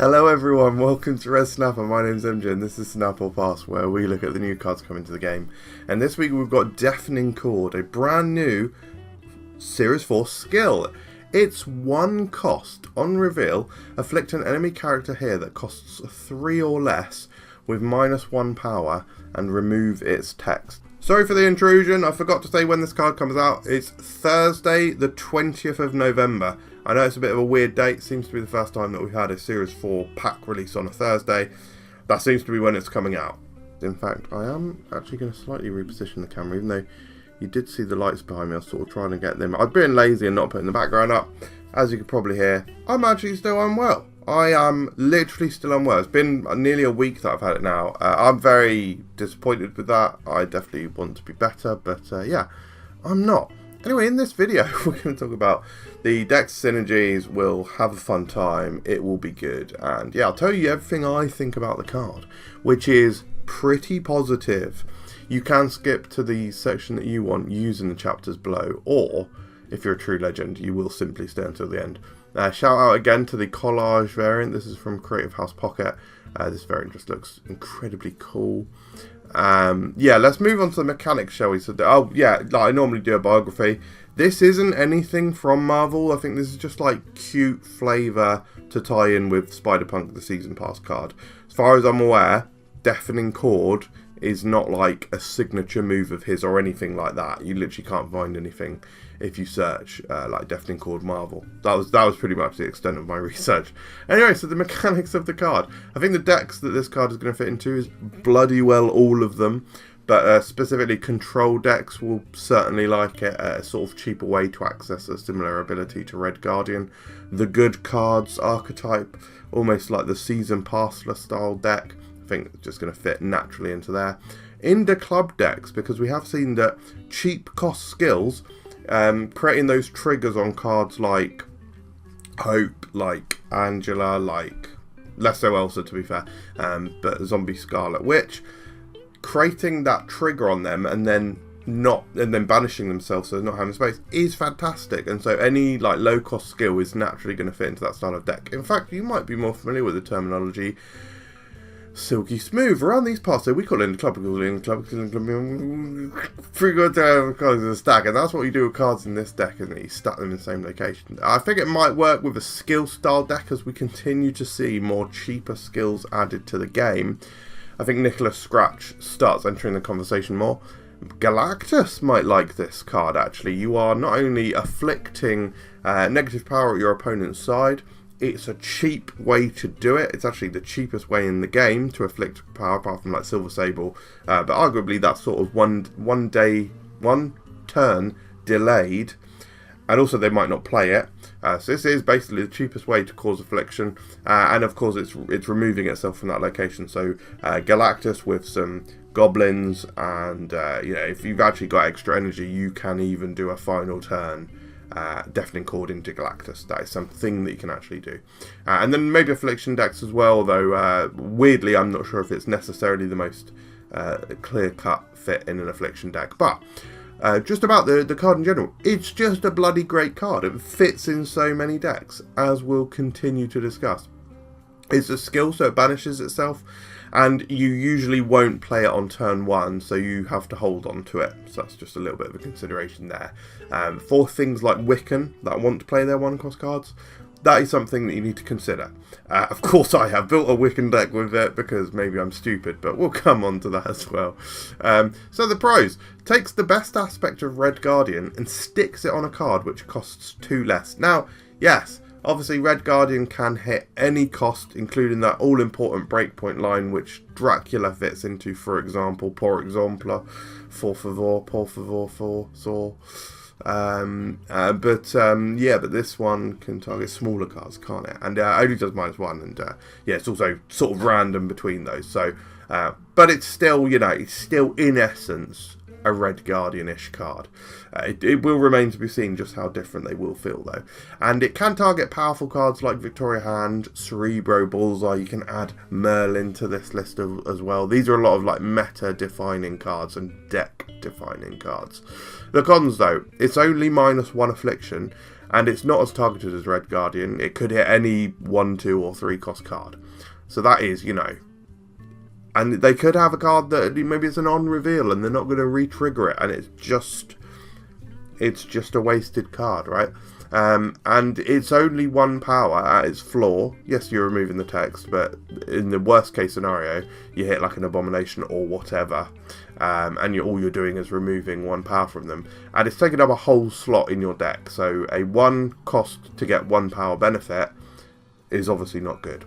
Hello everyone, welcome to Red Snapper. My name's MJ and this is Snap or Pass, where we look at the new cards coming to the game. And this week we've got Deafening Chord, a brand new Series 4 skill. It's 1 cost. On reveal, afflict an enemy character here that costs 3 or less with -1 power and remove its text. Sorry for the intrusion, I forgot to say when this card comes out. It's Thursday the 20th of November. I know it's a bit of a weird date, seems to be the first time that we've had a Series 4 pack release on a Thursday. That seems to be when it's coming out. In fact, I am actually going to slightly reposition the camera, even though you did see the lights behind me. I was sort of trying to get them. I've been lazy and not putting the background up. As you can probably hear, I'm actually still unwell. I am literally still unwell. It's been nearly a week that I've had it now. I'm very disappointed with that. I definitely want to be better, but yeah, I'm not. Anyway, in this video, we're going to talk about the deck's synergies. We'll have a fun time. It will be good. And yeah, I'll tell you everything I think about the card, which is pretty positive. You can skip to the section that you want using the chapters below, or if you're a true legend, you will simply stay until the end. Shout out again to the collage variant. This is from Creative House Pocket. This variant just looks incredibly cool. Yeah, let's move on to the mechanics, shall we? So, oh yeah, like I normally do a biography. This isn't anything from Marvel. I think this is just like cute flavour to tie in with Spider-Punk, the Season Pass card. As far as I'm aware, Deafening Chord is not like a signature move of his or anything like that. You literally can't find anything if you search like Deafening Chord Marvel. That was pretty much the extent of my research. Anyway, so the mechanics of the card. I think the decks that this card is going to fit into is bloody well all of them, but specifically control decks will certainly like it. A sort of cheaper way to access a similar ability to Red Guardian. The good cards archetype, almost like the Season Passler style deck. I think it's just going to fit naturally into there. Into club decks, because we have seen that cheap cost skills, creating those triggers on cards like Hope, like Angela, like less so Elsa to be fair, but Zombie Scarlet Witch, creating that trigger on them and then banishing themselves so they're not having space is fantastic. And so any like low cost skill is naturally going to fit into that style of deck. In fact, you might be more familiar with the terminology silky smooth around these parts, so we call it in the club, three good cards in a stack, and that's what you do with cards in this deck, isn't it? You stack them in the same location. I think it might work with a skill style deck as we continue to see more cheaper skills added to the game. I think Nicholas Scratch starts entering the conversation more. Galactus might like this card actually. You are not only afflicting negative power at your opponent's side, it's a cheap way to do it. It's actually the cheapest way in the game to afflict power, apart from like Silver Sable. But arguably that's sort of one turn delayed. And also they might not play it. So this is basically the cheapest way to cause affliction. And of course it's removing itself from that location. So Galactus with some goblins, and you know, if you've actually got extra energy, you can even do a final turn Deafening Chord into Galactus. That is something that you can actually do. And then maybe Affliction decks as well, though weirdly I'm not sure if it's necessarily the most clear-cut fit in an Affliction deck. But just about the card in general, it's just a bloody great card. It fits in so many decks, as we'll continue to discuss. It's a skill, so it banishes itself, and you usually won't play it on turn 1, so you have to hold on to it. So that's just a little bit of a consideration there. For things like Wiccan that want to play their 1-cost cards, that is something that you need to consider. Of course I have built a Wiccan deck with it because maybe I'm stupid, but we'll come on to that as well. So the pros. Takes the best aspect of Red Guardian and sticks it on a card which costs 2 less. Now, yes, obviously Red Guardian can hit any cost, including that all-important breakpoint line which Dracula fits into, for example, por favor, for so. Yeah, but this one can target smaller cards, can't it? And only does -1, and yeah, it's also sort of random between those. So, but it's still, you know, it's still in essence a Red Guardian-ish card. It will remain to be seen just how different they will feel though. And it can target powerful cards like Victoria Hand, Cerebro, Bullseye. You can add Merlin to this list as well. These are a lot of like meta-defining cards and deck-defining cards. The cons though, it's only -1 affliction, and it's not as targeted as Red Guardian. It could hit any 1, 2 or 3 cost card. So that is, you know, and they could have a card that maybe it's an on-reveal and they're not going to re-trigger it, and it's just a wasted card, right? And it's only 1 power at its floor. Yes, you're removing the text, but in the worst case scenario, you hit like an abomination or whatever, and all you're doing is removing 1 power from them. And it's taking up a whole slot in your deck, so a 1 cost to get 1 power benefit is obviously not good.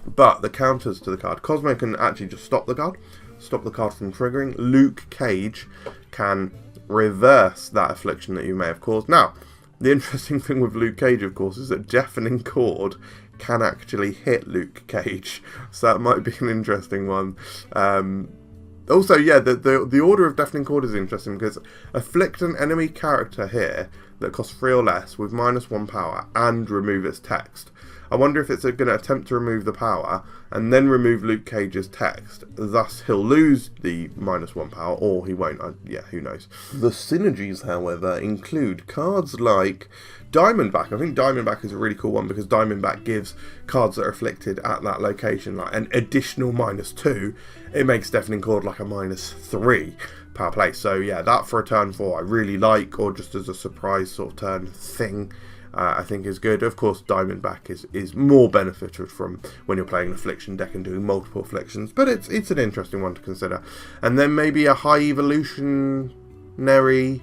But the counters to the card, Cosmo can actually just stop the card from triggering. Luke Cage can reverse that affliction that you may have caused. Now, the interesting thing with Luke Cage, of course, is that Deafening Chord can actually hit Luke Cage, so that might be an interesting one. Also, yeah, the order of Deafening Chord is interesting because afflict an enemy character here that costs 3 or less with -1 power and remove its text. I wonder if it's going to attempt to remove the power and then remove Luke Cage's text. Thus, he'll lose the -1 power, or he won't. Yeah, who knows. The synergies, however, include cards like Diamondback. I think Diamondback is a really cool one because Diamondback gives cards that are afflicted at that location like an additional -2. It makes Deafening Chord like a -3 power play. So yeah, that for a turn 4 I really like, or just as a surprise sort of turn thing. I think is good. Of course, Diamondback is more beneficial from when you're playing an affliction deck and doing multiple afflictions, but it's an interesting one to consider. And then maybe a high evolutionary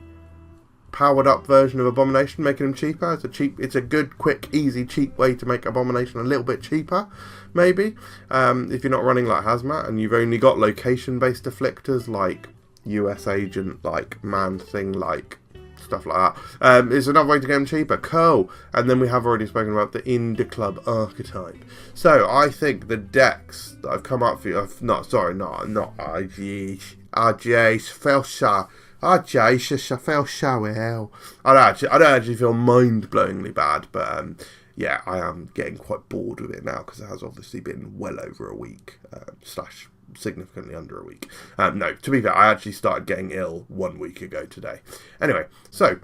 powered up version of Abomination, making him cheaper. It's a good, quick, easy, cheap way to make Abomination a little bit cheaper, maybe. If you're not running like Hazmat and you've only got location-based afflictors like US Agent, like Man Thing, like stuff like that. It's another way to get them cheaper. Cool. And then we have already spoken about the Indie Club archetype. So I think the decks that I've come up for you, not RJ, fell shower. RJ, fell shower. I don't actually feel mind-blowingly bad, but yeah, I am getting quite bored with it now because it has obviously been well over a week, slash significantly under a week. No, to be fair, I actually started getting ill 1 week ago today. Anyway, so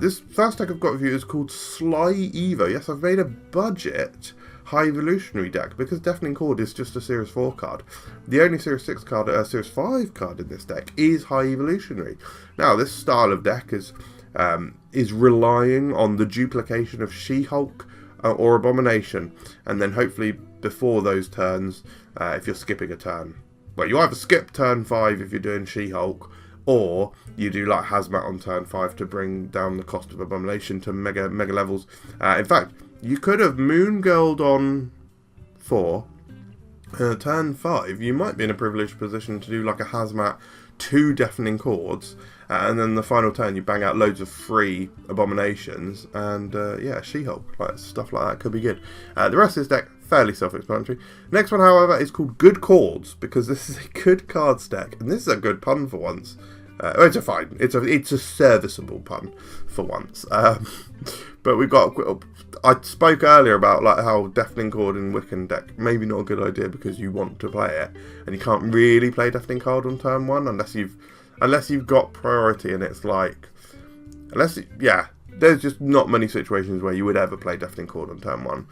this first deck I've got with you is called Sly Evo. Yes, I've made a budget high evolutionary deck because Deafening Chord is just a Series 4 card. The only Series 6 card, Series 5 card in this deck is high evolutionary. Now, this style of deck is relying on the duplication of She-Hulk or Abomination, and then hopefully before those turns, if you're skipping a turn, well, you either skip turn 5 if you're doing She-Hulk, or you do like Hazmat on turn 5 to bring down the cost of Abomination to mega levels. In fact, you could have Moon Girled on 4. Turn 5, you might be in a privileged position to do like a Hazmat 2 Deafening Chords, and then the final turn you bang out loads of free Abominations, and yeah, She-Hulk, like stuff like that could be good. The rest of this deck, fairly self-explanatory. Next one, however, is called Good Chords, because this is a good cards deck, and this is a good pun for once. It's a serviceable pun for once. But we've got. I spoke earlier about like how Deafening Chord in Wiccan deck maybe not a good idea because you want to play it, and you can't really play Deafening Chord on turn 1 unless you've got priority, and it's like there's just not many situations where you would ever play Deafening Chord on turn 1.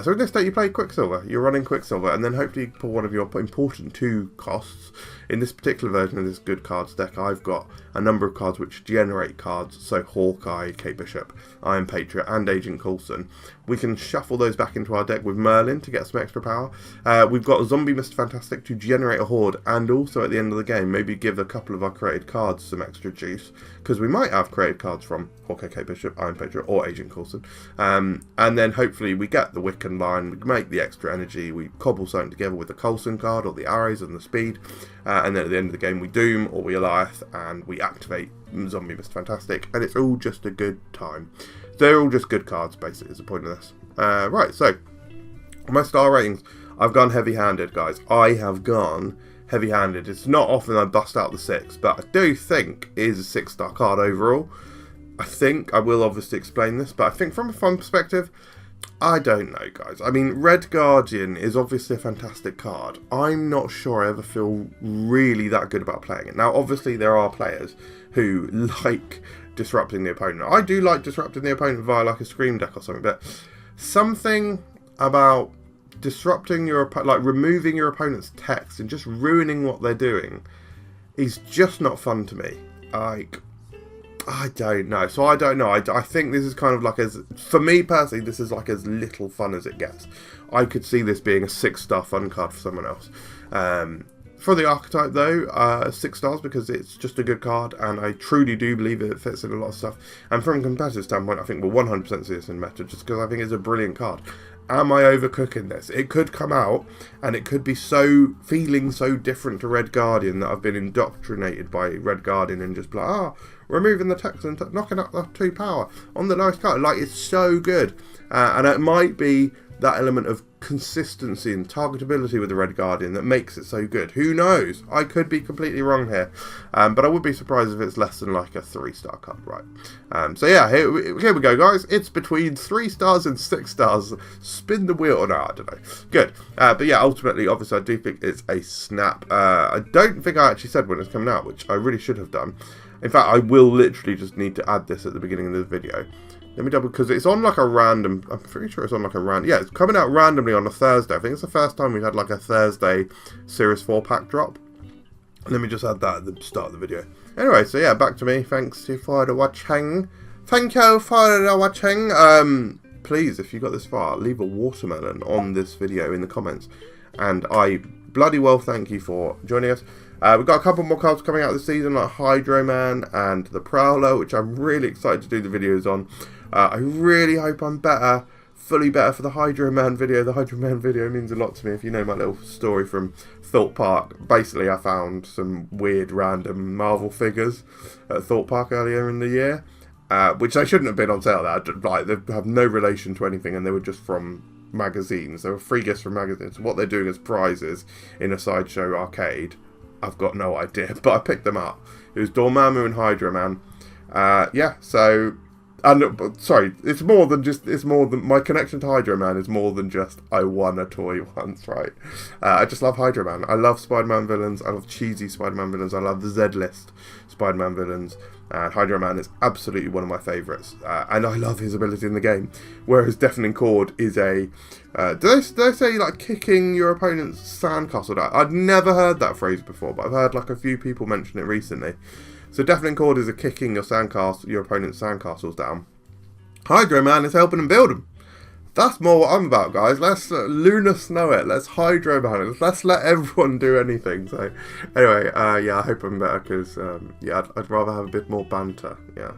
So in this deck you play Quicksilver. You're running Quicksilver, and then hopefully you pull one of your important 2 costs. In this particular version of this good cards deck, I've got a number of cards which generate cards, so Hawkeye, Kate Bishop, Iron Patriot, and Agent Coulson. We can shuffle those back into our deck with Merlin to get some extra power. We've got Zombie Mr. Fantastic to generate a horde, and also at the end of the game, maybe give a couple of our created cards some extra juice, because we might have created cards from Hawkeye, Kate Bishop, Iron Patriot, or Agent Coulson. And then hopefully we get the Wiccan line, we make the extra energy, we cobble something together with the Coulson card, or the arrows and the speed, and then at the end of the game we Doom, or we Eliath, and we activate Zombie Mr. Fantastic, and it's all just a good time. They're all just good cards, basically, is the point of this. Right, so, my star ratings, I've gone heavy-handed, guys. I have gone heavy-handed. It's not often I bust out the 6, but I do think it is a 6-star card overall. I think, I will obviously explain this, but I think from a fun perspective, I don't know, guys. I mean, Red Guardian is obviously a fantastic card. I'm not sure I ever feel really that good about playing it. Now, obviously, there are players who like disrupting the opponent. I do like disrupting the opponent via like a scream deck or something, but something about disrupting your like removing your opponent's text and just ruining what they're doing is just not fun to me. Like, I don't know. So I don't know. I think this is kind of like, as for me personally, this is like as little fun as it gets. I could see this being a 6-star fun card for someone else. For the archetype though, 6 stars because it's just a good card, and I truly do believe it fits in a lot of stuff. And from a competitive standpoint, I think we'll 100% see this in meta, just because I think it's a brilliant card. Am I overcooking this? It could come out, and it could be feeling so different to Red Guardian that I've been indoctrinated by Red Guardian and just be like, removing the text and knocking up the 2 power on the lowest card. Like, it's so good. And it might be that element of consistency and targetability with the Red Guardian that makes it so good. Who knows? I could be completely wrong here. But I would be surprised if it's less than like a 3-star card, right? So yeah, here we go, guys. It's between 3 stars and 6 stars. Spin the wheel. No, I don't know. Good. But yeah, ultimately, obviously, I do think it's a snap. I don't think I actually said when it's coming out, which I really should have done. In fact, I will literally just need to add this at the beginning of the video. Let me double, because it's on like a random, I'm pretty sure it's on like a random, yeah, it's coming out randomly on a Thursday. I think it's the first time we've had like a Thursday Series 4 pack drop. Let me just add that at the start of the video. Anyway, so yeah, back to me. Thanks for the watching. Thank you for the watching. Please, if you got this far, leave a watermelon on this video in the comments. And I bloody well thank you for joining us. We've got a couple more cards coming out this season, like Hydro Man and the Prowler, which I'm really excited to do the videos on. I really hope I'm fully better for the Hydro Man video. The Hydro Man video means a lot to me. If you know my little story from Thorpe Park, basically I found some weird random Marvel figures at Thorpe Park earlier in the year, which they shouldn't have been on sale there. Like, they have no relation to anything, and they were just from magazines. They were free gifts from magazines. What they're doing as prizes in a Sideshow arcade, I've got no idea, but I picked them up. It was Dormammu and Hydro Man. Yeah, so... And sorry, it's more than my connection to Hydro Man is more than just I won a toy once, right? I just love Hydro Man. I love Spider-Man villains. I love cheesy Spider-Man villains. I love the Z-list Spider-Man villains. Hydro Man is absolutely one of my favourites, and I love his ability in the game. Whereas Deafening Chord is a do they say like kicking your opponent's sandcastle down? I'd never heard that phrase before, but I've heard like a few people mention it recently. So Deafening Chord is a kicking your opponent's sandcastles down. Hydro Man is helping them build them. That's more what I'm about, guys. Let's Lunar Snow it. Let's Hydro Man it. Let's let everyone do anything. So anyway, yeah, I hope I'm better, because yeah, I'd rather have a bit more banter. Yeah,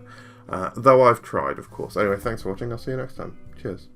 though I've tried, of course. Anyway, thanks for watching. I'll see you next time. Cheers.